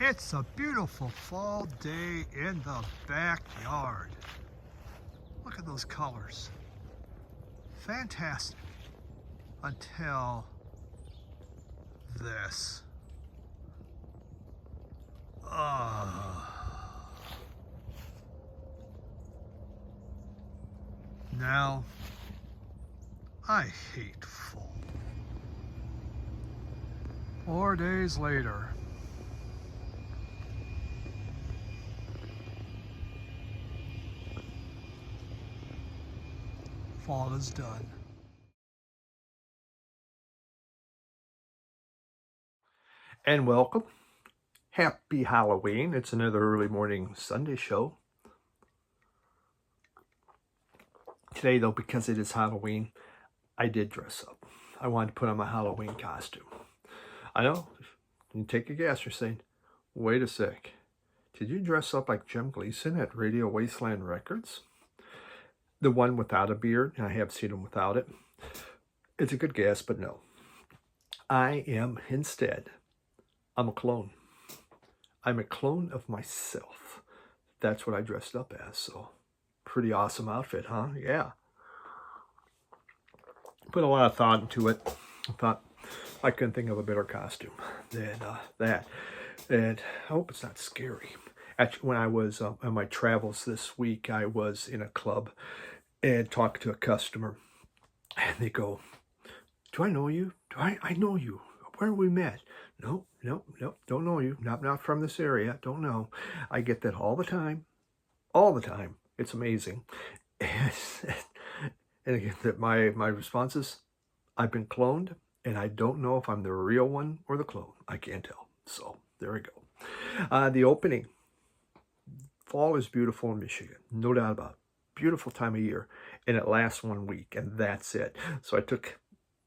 It's a beautiful fall day in the backyard. Look at those colors. Fantastic. Until this. Now, I hate fall. 4 days later. Fall is done. And welcome. Happy Halloween. It's another early morning Sunday show. Today, though, because it is Halloween, I did dress up. I wanted to put on my Halloween costume. I know, you take a guess, you're saying, wait a sec. Did you dress up like Jim Gleason at Radio Wasteland Records? The one without a beard. I have seen him without it. It's a good guess, but no. I am, instead, I'm a clone. I'm a clone of myself. That's what I dressed up as, so pretty awesome outfit, huh? Yeah. Put a lot of thought into it. I thought I couldn't think of a better costume than that. And I hope it's not scary. Actually, when I was on my travels this week, I was in a club and talked to a customer. And they go, do I know you? I know you. Where we met? No, don't know you. Not from this area. Don't know. I get that all the time. All the time. It's amazing. And again, my response is, I've been cloned, and I don't know if I'm the real one or the clone. I can't tell. So there we go. The opening. Fall is beautiful in Michigan. No doubt about it. Beautiful time of year. And it lasts 1 week, and that's it. So I took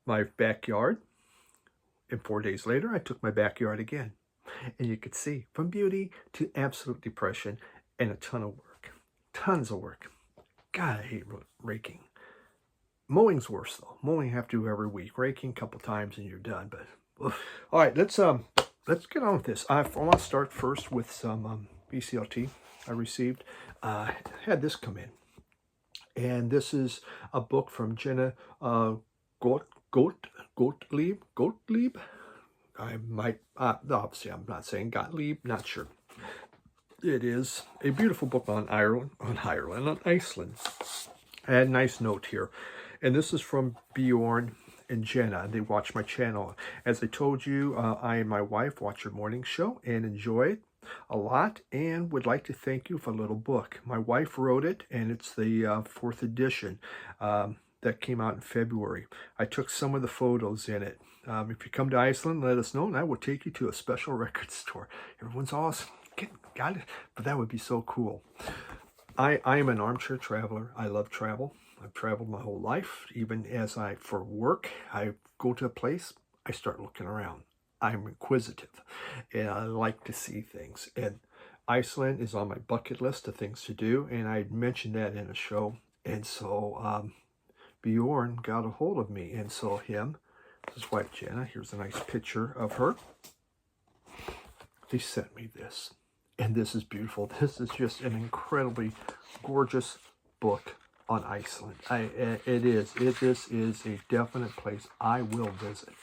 my backyard, and 4 days later, I took my backyard again. And you could see, from beauty to absolute depression, and a ton of work. Tons of work. God, I hate raking. Mowing's worse, though. Mowing you have to do every week. Raking a couple times and you're done. But all right, let's get on with this. I want to start first with some BCLT I received. I had this come in. And this is a book from Jenna Gottlieb. I might, obviously I'm not saying Gottlieb, not sure. It is a beautiful book on Iceland. I had a nice note here. And this is from Bjorn and Jenna. They watch my channel. As I told you, I and my wife watch your morning show and enjoy it a lot, and would like to thank you for a little book. My wife wrote it, and it's the 4th edition that came out in February. I took some of the photos in it. If you come to Iceland, let us know, and I will take you to a special record store. Everyone's awesome. Got it? But that would be so cool. I am an armchair traveler. I love travel. I've traveled my whole life. Even as for work, I go to a place, I start looking around. I'm inquisitive, and I like to see things. And Iceland is on my bucket list of things to do, and I mentioned that in a show. And so Bjorn got a hold of me, and so his wife Jenna, here's a nice picture of her. They sent me this, and this is beautiful. This is just an incredibly gorgeous book on Iceland. This is a definite place I will visit.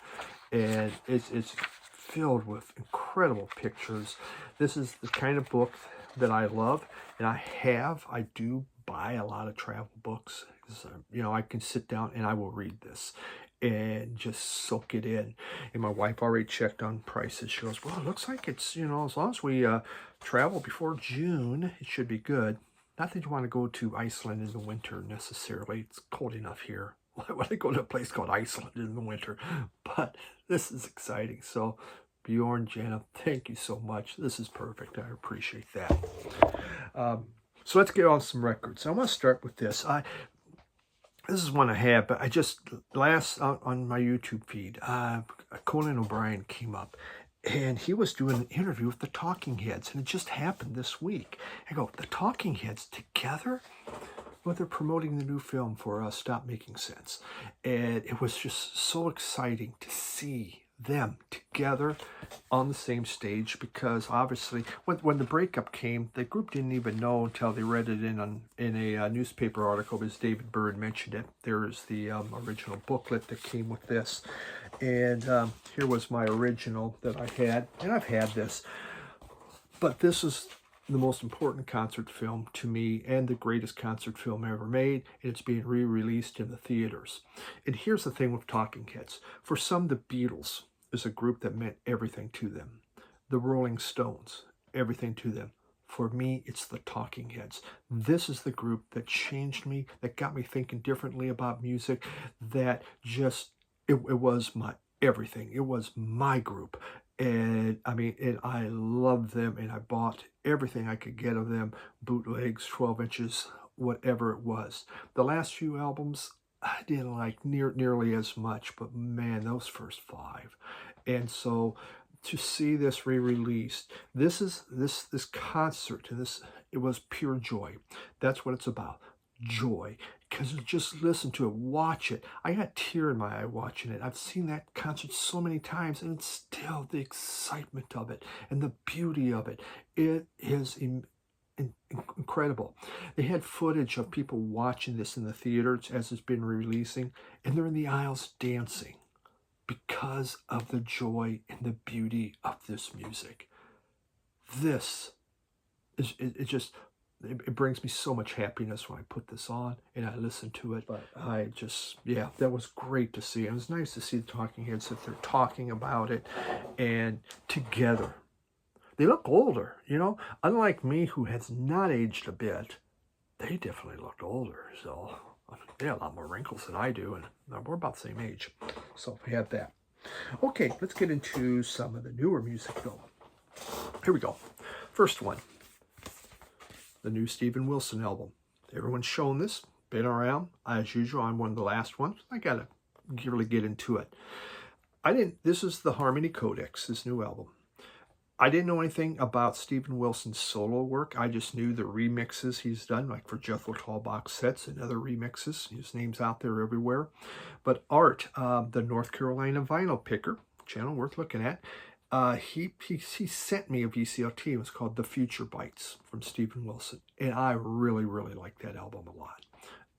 And it's filled with incredible pictures. This is the kind of book that I love, and I do buy a lot of travel books. I can sit down and I will read this and just soak it in. And my wife already checked on prices. She goes, well, it looks like it's, as long as we travel before June, it should be good. Not that you want to go to Iceland in the winter necessarily. It's cold enough here. Why would I go to a place called Iceland in the winter? But this is exciting. So, Bjorn, Jenna, thank you so much. This is perfect. I appreciate that. So let's get on some records. I want to start with this. This is one I have, but I just, on my YouTube feed, Conan O'Brien came up. And he was doing an interview with the Talking Heads. And it just happened this week. I go, the Talking Heads together? Well, they're promoting the new film for Stop Making Sense. And it was just so exciting to see them together on the same stage, because obviously when the breakup came, the group didn't even know until they read it in a newspaper article, because David Byrne mentioned it. There is the original booklet that came with this, and here was my original that I had, and I've had this, but this is the most important concert film to me, and the greatest concert film ever made, and it's being re-released in the theaters. And here's the thing with Talking Heads. For some, the Beatles is a group that meant everything to them. The Rolling Stones, everything to them. For me, it's the Talking Heads. This is the group that changed me, that got me thinking differently about music, that just, it was my everything. It was my group. And I mean, and I loved them, and I bought everything I could get of them, bootlegs, 12 inches, whatever it was. The last few albums, I didn't like nearly as much, but man, those first 5. And so to see this re-released, this concert, and it was pure joy. That's what it's about. Joy. Because just listen to it, watch it. I got a tear in my eye watching it. I've seen that concert so many times, and it's still the excitement of it and the beauty of it. It is incredible. They had footage of people watching this in the theaters as it's been releasing, and they're in the aisles dancing because of the joy and the beauty of this music. This is, it brings me so much happiness when I put this on and I listen to it. But yeah, that was great to see. It was nice to see the Talking Heads, that they're talking about it and together. They look older, you know, unlike me, who has not aged a bit. They definitely looked older. So they have a lot more wrinkles than I do, and we're about the same age. So we had that. Okay, let's get into some of the newer music though. Here we go. First one. The new Steven Wilson album. Everyone's shown this, been around. As usual, I'm one of the last ones. I gotta really get into it. This is the Harmony Codex, this new album. I didn't know anything about Steven Wilson's solo work. I just knew the remixes he's done, like for Jethro Tull box sets and other remixes. His name's out there everywhere. But Art, the North Carolina vinyl picker, channel worth looking at, he sent me a VCLT. It was called The Future Bites from Steven Wilson. And I really, really liked that album a lot.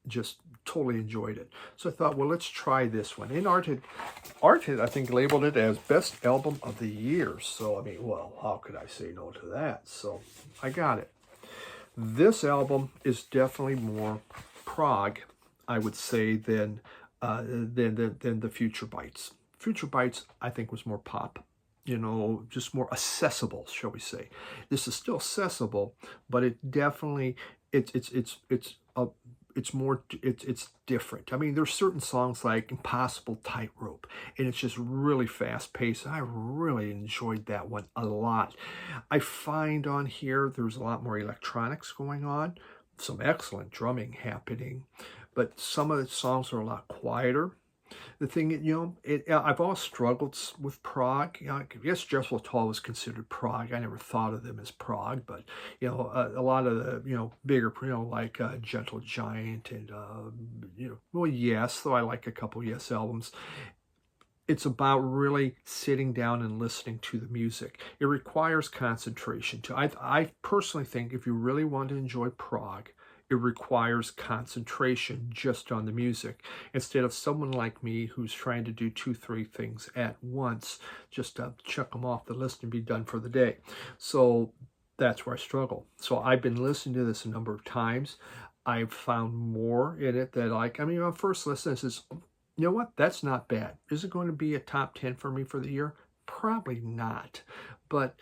Just totally enjoyed it. So I thought, well, let's try this one. And Art had, I think, labeled it as Best Album of the Year. So, I mean, well, how could I say no to that? So I got it. This album is definitely more prog, I would say, than the Future Bites. Future Bites, I think, was more pop. You know, just more accessible, shall we say. This is still accessible, but it definitely, it's different. I mean, there's certain songs like Impossible Tightrope, and it's just really fast paced. I really enjoyed that one a lot. I find on here there's a lot more electronics going on, some excellent drumming happening, but some of the songs are a lot quieter. The thing, you know, I've always struggled with prog. You know, I guess Jethro Tull was considered prog. I never thought of them as prog, but, you know, a lot of the, you know, bigger, you know, like Gentle Giant and, you know, well, Yes, though I like a couple Yes albums. It's about really sitting down and listening to the music. It requires concentration too. I personally think if you really want to enjoy prog, it requires concentration just on the music, instead of someone like me who's trying to do 2-3 things at once, just to check them off the list and be done for the day. So that's where I struggle. So I've been listening to this a number of times. I've found more in it that, like, I mean, on first listen, it says, you know what, that's not bad. Is it going to be a top 10 for me for the year? Probably not. But,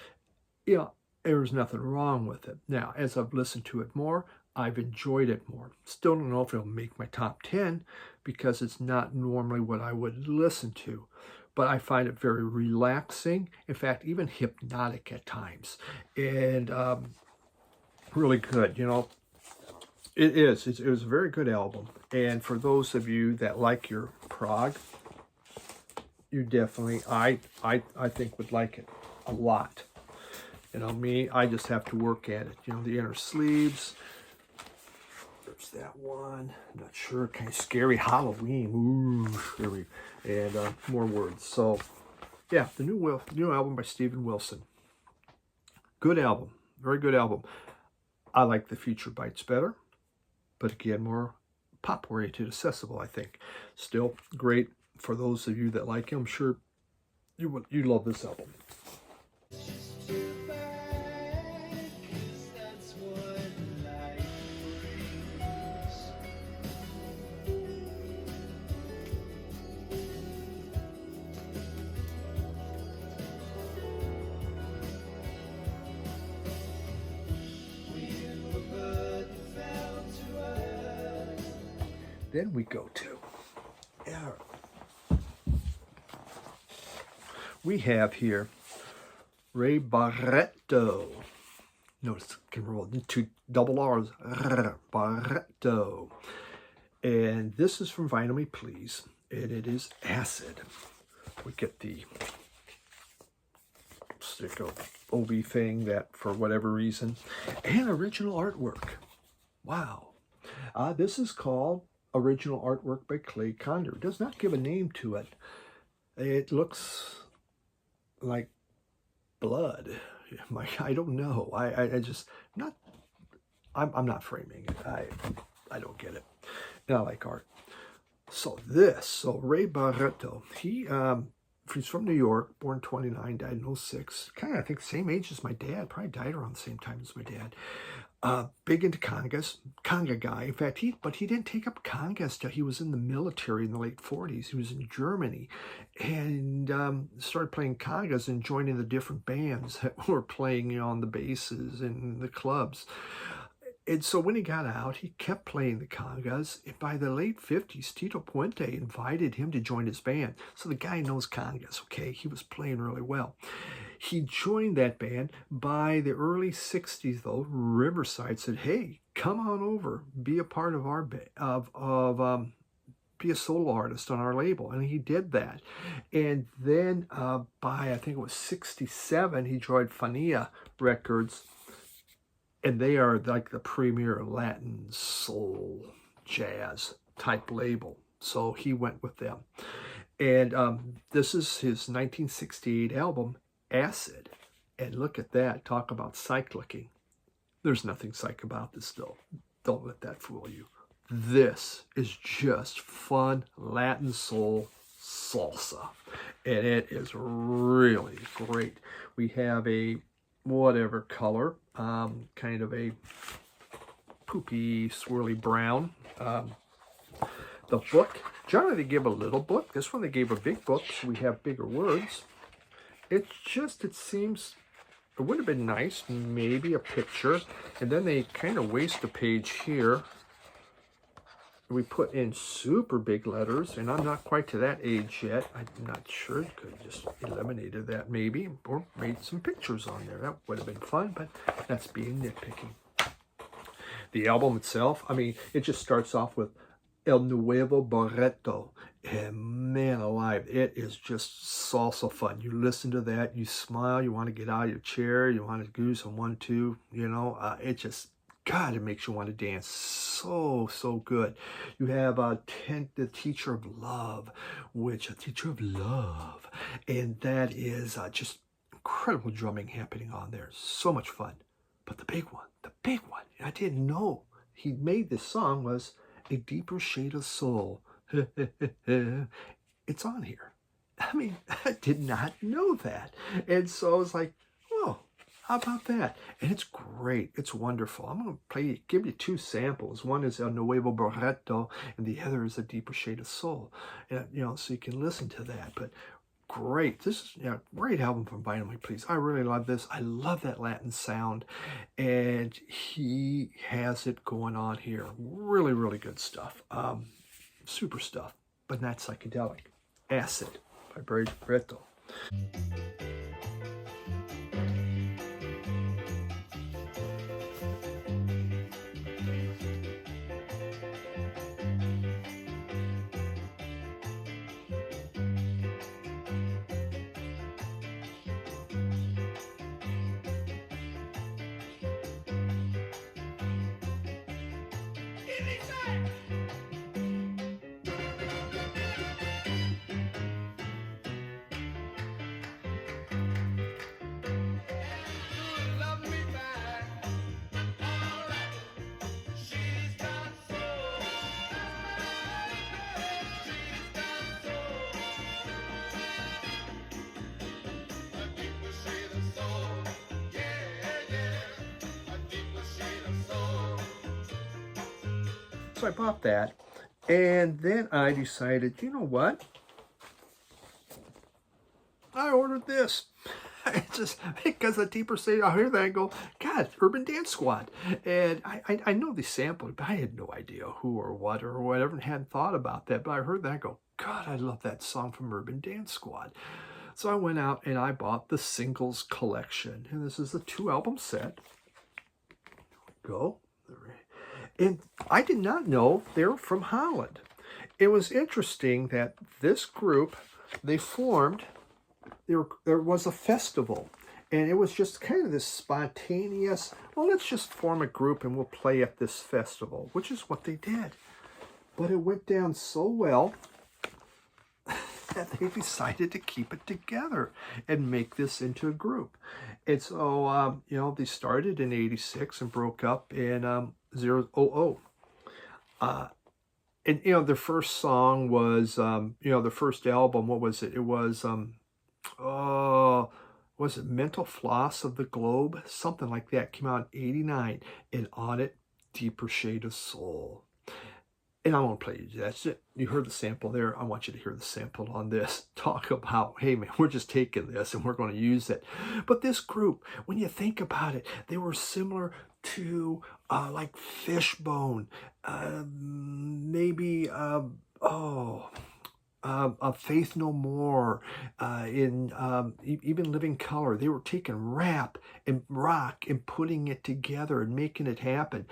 you know, there's nothing wrong with it. Now, as I've listened to it more, I've enjoyed it more. Still don't know if it'll make my top 10 because it's not normally what I would listen to. But I find it very relaxing. In fact, even hypnotic at times. And really good, you know. It is. It was a very good album. And for those of you that like your prog, you definitely, I think, would like it a lot. You know, me, I just have to work at it. You know, the inner sleeves. There's that one. I'm not sure. Kind of scary. Halloween. Ooh, scary. And more words. So Yeah, the new album by Steven Wilson. Good album. Very good album. I like the Future Bites better, but again, more pop-oriented, accessible, I think. Still great for those of you that like him. I'm sure you love this album. Then we go to, we have here Ray Barto. Notice can roll two double R's. Barto. And this is from Vinyl Me Please. And it is Acid. We get the stick of OB thing that for whatever reason. And original artwork. Wow. This is called Original Artwork by Clay Condor. It does not give a name to it. It looks like blood. I don't know. I just not. I'm not framing it. I don't get it. And I like art. So Ray Barto. He's from New York, born 29, died in 06. Kind of I think same age as my dad. Probably died around the same time as my dad. Big into congas, conga guy. In fact, he didn't take up congas till he was in the military in the late 40s. He was in Germany and started playing congas and joining the different bands that were playing on the basses and the clubs. And so when he got out, he kept playing the congas. And by the late 50s, Tito Puente invited him to join his band. So the guy knows congas, okay? He was playing really well. He joined that band. By the early 60s, though, Riverside said, hey, come on over, be a part of our band, be a solo artist on our label. And he did that. And then by, I think it was 67, he joined Fania Records. And they are like the premier Latin soul jazz type label. So he went with them. And this is his 1968 album, Acid. And look at that. Talk about psych looking. There's nothing psych about this, though. Don't let that fool you. This is just fun Latin soul salsa. And it is really great. We have a whatever color, kind of a poopy, swirly brown. The book, generally they give a little book. This one they gave a big book, so we have bigger words. It's just, it seems, it would have been nice, maybe a picture. And then they kind of waste a page here. We put in super big letters, and I'm not quite to that age yet. I'm not sure. Could have just eliminated that maybe, or made some pictures on there. That would have been fun, but that's being nitpicking. The album itself, I mean, it just starts off with El Nuevo Barreto. And man alive, it is just salsa fun. You listen to that, you smile, you want to get out of your chair, you want to do some 1, 2, you know, it just, God, it makes you want to dance. So good. You have the Teacher of Love, and that is just incredible drumming happening on there. So much fun. But the big one, I didn't know he made this song was A Deeper Shade of Soul. It's on here. I mean, I did not know that. And so I was like, oh, how about that? And it's great. It's wonderful. I'm going to give you 2 samples. One is El Nuevo Barreto, and the other is A Deeper Shade of Soul. And, you know, so you can listen to that. But great. This is a great album from Vinyl Me Please. I really love this. I love that Latin sound. And he has it going on here. Really, really good stuff. Super stuff, but not psychedelic. Acid by Barto. So I bought that. And then I decided, you know what? I ordered this. It's just because the deeper say, I hear that and go, God, Urban Dance Squad. And I know they sampled it, but I had no idea who or what or whatever, and hadn't thought about that. But I heard that and go, God, I love that song from Urban Dance Squad. So I went out and I bought the singles collection. And this is the 2-album set. Go. And I did not know they were from Holland. It was interesting that this group, they formed, there was a festival. And it was just kind of this spontaneous, well, let's just form a group and we'll play at this festival, which is what they did. But it went down so well that they decided to keep it together and make this into a group. And so, you know, they started in 86 and broke up in 00. And, you know, their first song was, you know, their first album, what was it? It was it Mental Floss of the Globe? Something like that. Came out in 89. And on it, Deeper Shade of Soul. And I won't play you. That's it. You heard the sample there. I want you to hear the sample on this. Talk about, hey man, we're just taking this and we're going to use it. But this group, when you think about it, they were similar to like Fishbone, maybe Faith No More, in even Living Color. They were taking rap and rock and putting it together and making it happen.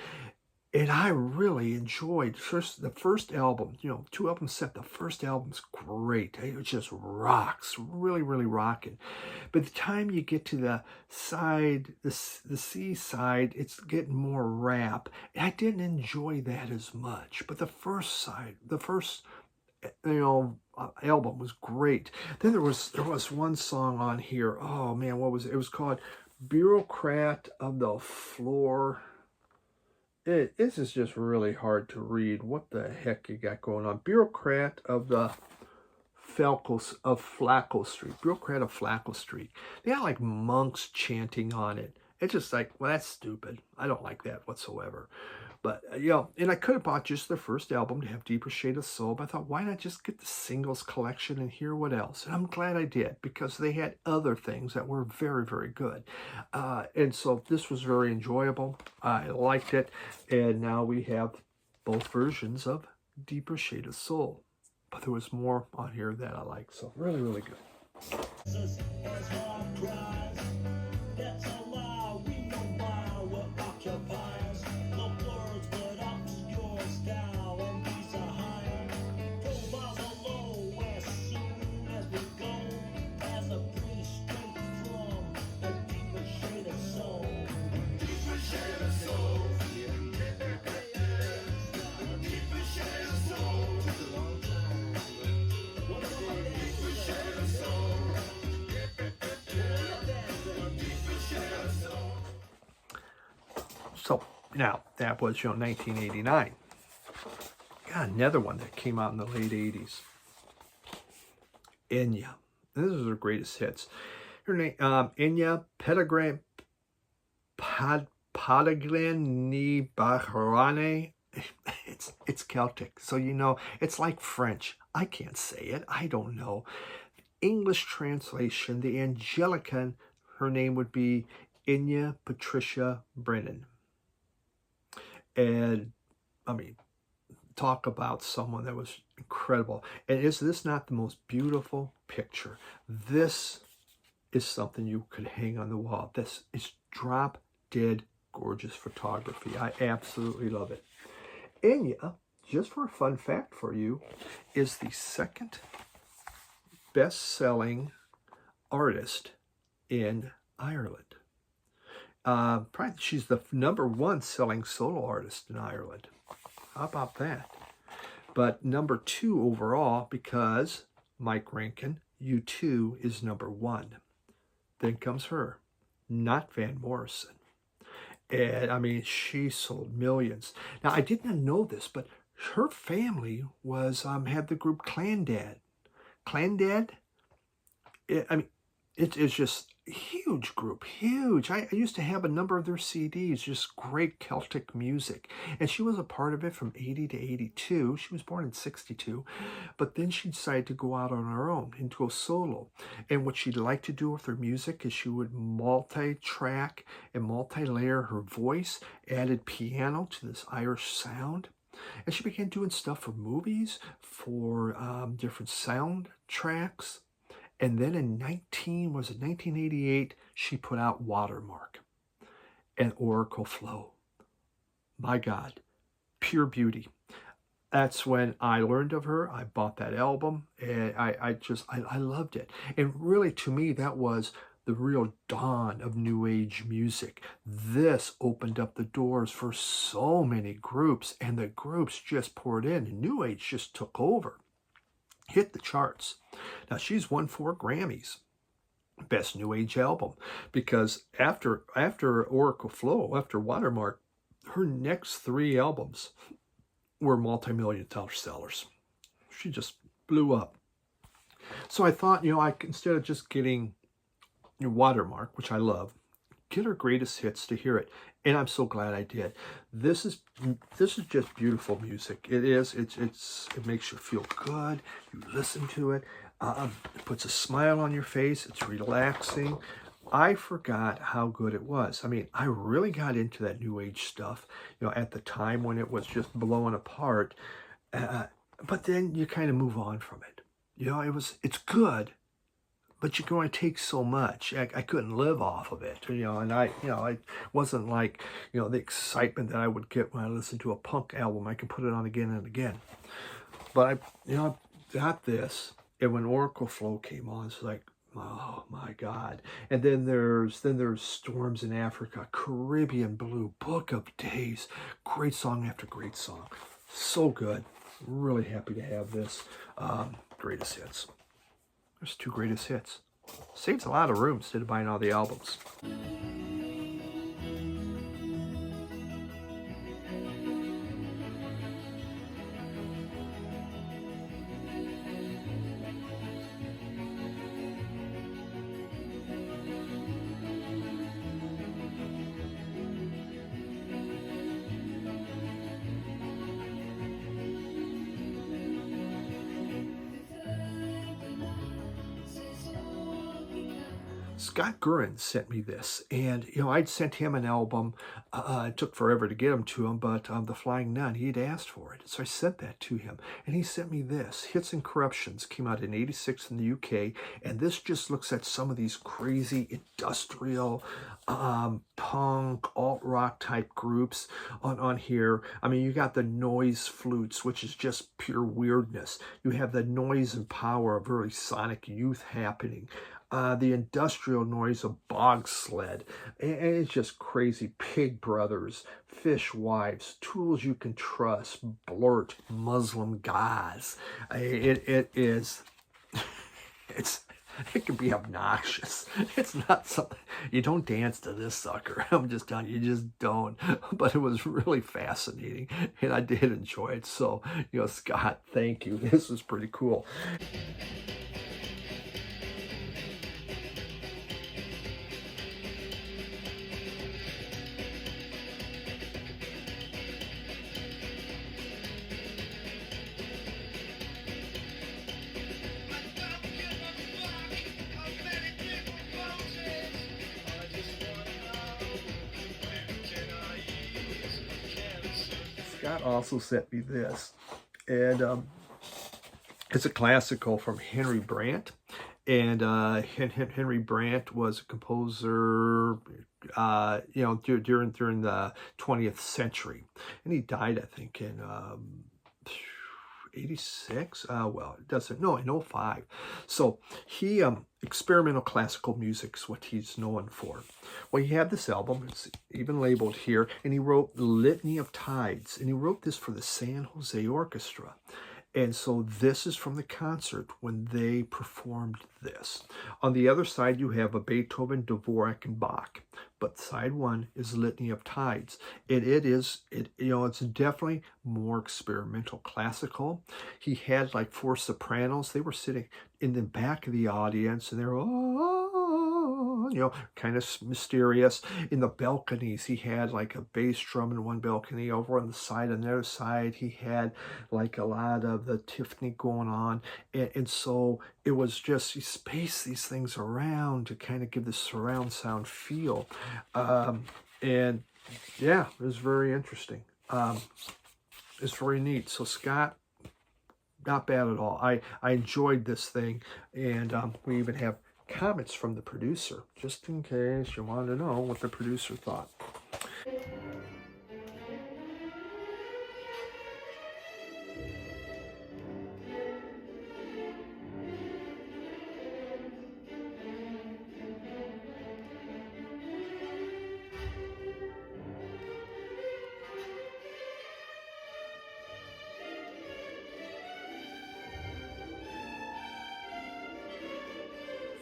And I really enjoyed the first album, you know, 2-album set. The first album's great. It just rocks, really, really rocking. But the time you get to the side, the C side, it's getting more rap. And I didn't enjoy that as much. But the first side, the first, you know, album was great. Then there was one song on here. Oh man, what was it? It was called Bureaucrat of the Floor. This is just really hard to read. What the heck you got going on? Bureaucrat of the Flacco Street. Bureaucrat of Flacco Street. They had like monks chanting on it. It's just like, well, that's stupid. I don't like that whatsoever. But, you know, and I could have bought just their first album to have Deeper Shade of Soul, but I thought, why not just get the singles collection and hear what else? And I'm glad I did, because they had other things that were very, very good. And so this was very enjoyable. I liked it. And now we have both versions of Deeper Shade of Soul. But there was more on here that I like. So really, really good. So now that was, you know, 1989. Got another one that came out in the late 80s. Enya. This is her greatest hits. Her name, Enya Petagran Ni Baharane. It's Celtic, so you know it's like French. I can't say it. I don't know. English translation: the Angelican. Her name would be Enya Patricia Brennan. And, I mean, talk about someone that was incredible. And is this not the most beautiful picture? This is something you could hang on the wall. This is drop dead gorgeous photography. I absolutely love it. Enya, just for a fun fact for you, is the second best-selling artist in Ireland. Probably she's the #1 selling solo artist in Ireland. How about that? But #2 overall, because Mike Rankin, U2 is #1. Then comes her, not Van Morrison. And I mean, she sold millions. Now, I did not know this, but her family was had the group Clandad. Clandad, I mean, it's just huge. huge group, huge. I used to have a number of their CDs, just great Celtic music. And she was a part of it from 80 to 82. She was born in 62. But then she decided to go out on her own and go solo. And what she'd like to do with her music is she would multi-track and multi-layer her voice, added piano to this Irish sound. And she began doing stuff for movies, for different soundtracks. And then in 1988, she put out Watermark and Oracle Flow. My God, pure beauty. That's when I learned of her. I bought that album, and I loved it. And really, to me, that was the real dawn of New Age music. This opened up the doors for so many groups, and the groups just poured in, and New Age just took over, hit the charts. Now, she's won 4 Grammys, Best New Age Album, because after Oracle Flow, after Watermark, her next 3 albums were multi-million-dollar sellers. She just blew up. So I thought, instead of just getting your Watermark, which I love, get her greatest hits to hear it. And I'm so glad I did. This is just beautiful music. It is. It makes you feel good. You listen to it. It puts a smile on your face. It's relaxing. I forgot how good it was. I mean, I really got into that New Age stuff, at the time when it was just blowing apart. But then you kind of move on from it. It's good, but you can only take so much. I couldn't live off of it, and it wasn't like, the excitement that I would get when I listened to a punk album. I can put it on again and again. But I got this, and when Oracle Flow came on, it's like, oh my God. And then there's Storms in Africa, Caribbean Blue, Book of Days, great song after great song. So good. Really happy to have this. Greatest hits. There's 2 greatest hits. Saves a lot of room instead of buying all the albums. Scott Gurin sent me this, and I'd sent him an album. It took forever to get him to him, but the Flying Nun, he'd asked for it, so I sent that to him, and he sent me this. Hits and Corruptions came out in '86 in the UK, and this just looks at some of these crazy industrial, punk, alt-rock type groups on here. I mean, you got the noise flutes, which is just pure weirdness. You have the noise and power of early sonic youth happening. The industrial noise of Bog Sled, and it's just crazy. Pig Brothers, Fish Wives, Tools You Can Trust, Blurt, Muslim Guys. It can be obnoxious. It's not something, you don't dance to this sucker. I'm just telling you, you just don't. But it was really fascinating, and I did enjoy it. So, Scott, thank you. This was pretty cool. Scott also sent me this, and it's a classical from Henry Brandt, and Henry Brandt was a composer, during the 20th century, and he died, I think, in 86. Well, it doesn't. No, in 05. So he experimental classical music is what he's known for. Well, he had this album. It's even labeled here, and he wrote Litany of Tides, and he wrote this for the San Jose Orchestra. And so this is from the concert when they performed this. On the other side, you have a Beethoven, Dvorak, and Bach. But side one is Litany of Tides. It's definitely more experimental classical. He had like 4 sopranos. They were sitting in the back of the audience, and they were, you know, kind of mysterious. In the balconies, he had like a bass drum in one balcony. Over on the side, on the other side, he had like a lot of the Tiffany going on. And so it was just, he spaced these things around to kind of give this surround sound feel. And yeah, it was very interesting. It's very neat. So Scott, not bad at all. I enjoyed this thing, and we even have comments from the producer, just in case you want to know what the producer thought.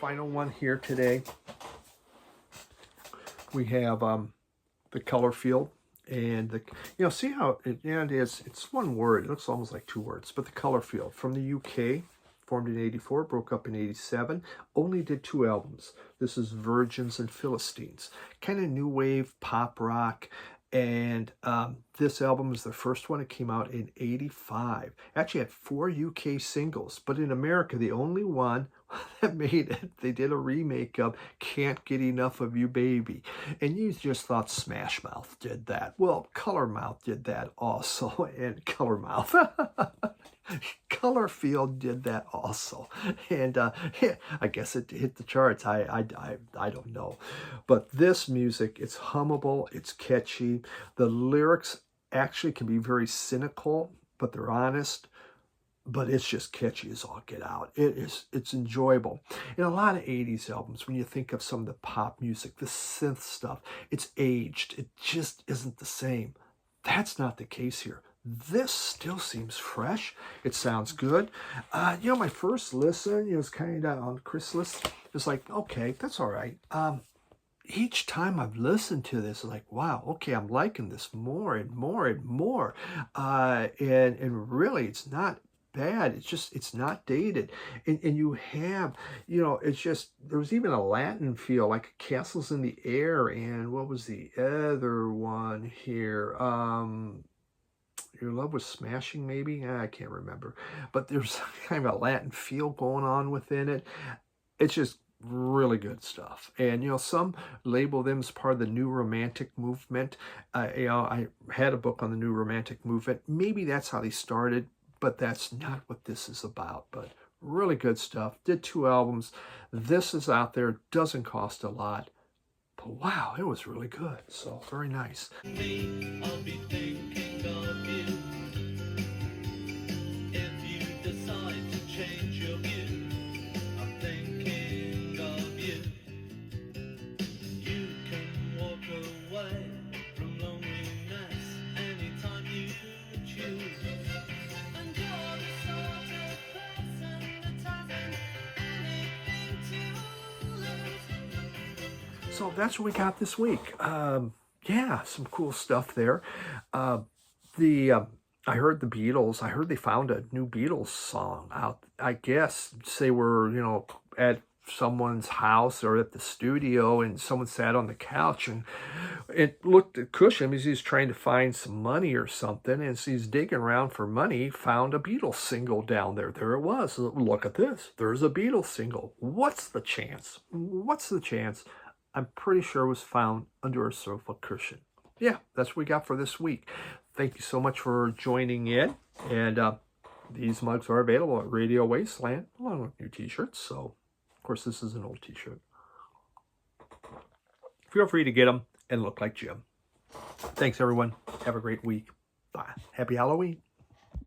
Final one here today. We have the Colorfield, and the, you know, see how it is. It's one word. It looks almost like two words, but the Colorfield from the UK, formed in '84, broke up in '87. Only did 2 albums. This is Virgins and Philistines, kind of new wave pop rock. And this album is the first one. It came out in '85. Actually had 4 UK singles, but in America, the only one that made it, they did a remake of Can't Get Enough of You Baby. And you just thought Smash Mouth did that. Well, Color Mouth did that also, and Color Mouth. Colorfield did that also, and I guess it hit the charts. I don't know, but this music, it's hummable, it's catchy. The lyrics actually can be very cynical, but they're honest. But it's just catchy as all get out. It's enjoyable. In a lot of '80s albums, when you think of some of the pop music, the synth stuff, it's aged. It just isn't the same. That's not the case here. This still seems fresh. It sounds good. You know, my first listen, it was kind of on Chris' list. It's like, okay, that's all right. Each time I've listened to this, like, wow, okay, I'm liking this more and more and more. And really, it's not bad. It's just, it's not dated. And you have, you know, it's just, there was even a Latin feel, like Castles in the Air. And what was the other one here? Your Love Was Smashing, maybe? I can't remember. But there's kind of a Latin feel going on within it. It's just really good stuff. And, you know, some label them as part of the New Romantic Movement. You know, I had a book on the New Romantic Movement. Maybe that's how they started, but that's not what this is about. But really good stuff. Did 2 albums. This is out there. Doesn't cost a lot. But wow, it was really good. So very nice. I'll be thinking of you. If you decide to change your view, I'm thinking of you. You can walk away from loneliness anytime you choose. And you're the sort of person that hasn't anything to lose. So that's what we got this week. Yeah, some cool stuff there. I heard the Beatles. I heard they found a new Beatles song out. I guess they were, you know, at someone's house or at the studio, and someone sat on the couch and it looked at Cushing as he's trying to find some money or something. And as he's digging around for money, found a Beatles single down there. There it was. Look at this. There's a Beatles single. What's the chance? What's the chance? I'm pretty sure it was found under a sofa cushion. Yeah, that's what we got for this week. Thank you so much for joining in. And these mugs are available at Radio Wasteland, along with new t-shirts. So, of course, this is an old t-shirt. Feel free to get them and look like Jim. Thanks, everyone. Have a great week. Bye. Happy Halloween.